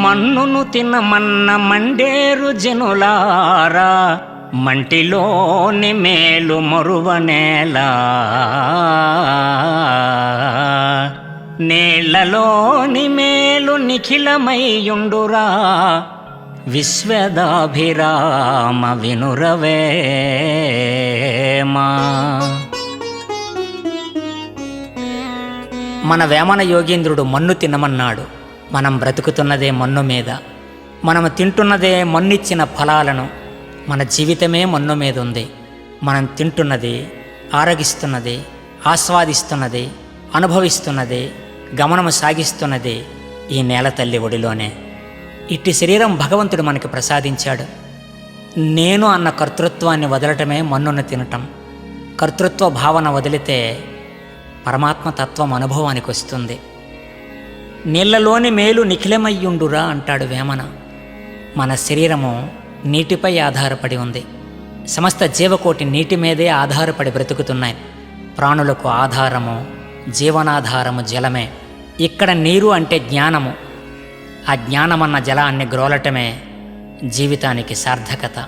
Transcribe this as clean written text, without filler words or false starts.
మన్నును తినమన్న మండేరు జనులారా, మంటిలోని మేలు మరువనేలా. నేళ్లలోని మేలు నిఖిలమయ్యుండురా, విశ్వదాభిరామ వినురవేమా. మన వేమన యోగీంద్రుడు మన్ను తినమన్నాడు. మనం బ్రతుకుతున్నదే మన్ను మీద, మనము తింటున్నదే మన్నిచ్చిన ఫలాలను. మన జీవితమే మన్ను మీద ఉంది. మనం తింటున్నది, ఆరగిస్తున్నది, ఆస్వాదిస్తున్నది, అనుభవిస్తున్నది, గమనము సాగిస్తున్నది ఈ నేల తల్లి ఒడిలోనే. ఇట్టి శరీరం భగవంతుడు మనకి ప్రసాదించాడు. నేను అన్న కర్తృత్వాన్ని వదలటమే మన్నును తినటం. కర్తృత్వ భావన వదిలితే పరమాత్మతత్వం అనుభవానికి వస్తుంది. నీళ్లలోని మేలు నిఖిలమయ్యుండురా అంటాడు వేమన. మన శరీరము నీటిపై ఆధారపడి ఉంది. సమస్త జీవకోటి నీటి మీదే ఆధారపడి బ్రతుకుతున్నాయి. ప్రాణులకు ఆధారము, జీవనాధారము జలమే. ఇక్కడ నీరు అంటే జ్ఞానము. ఆ జ్ఞానమన్న జలాన్ని గ్రోలటమే జీవితానికి సార్థకత.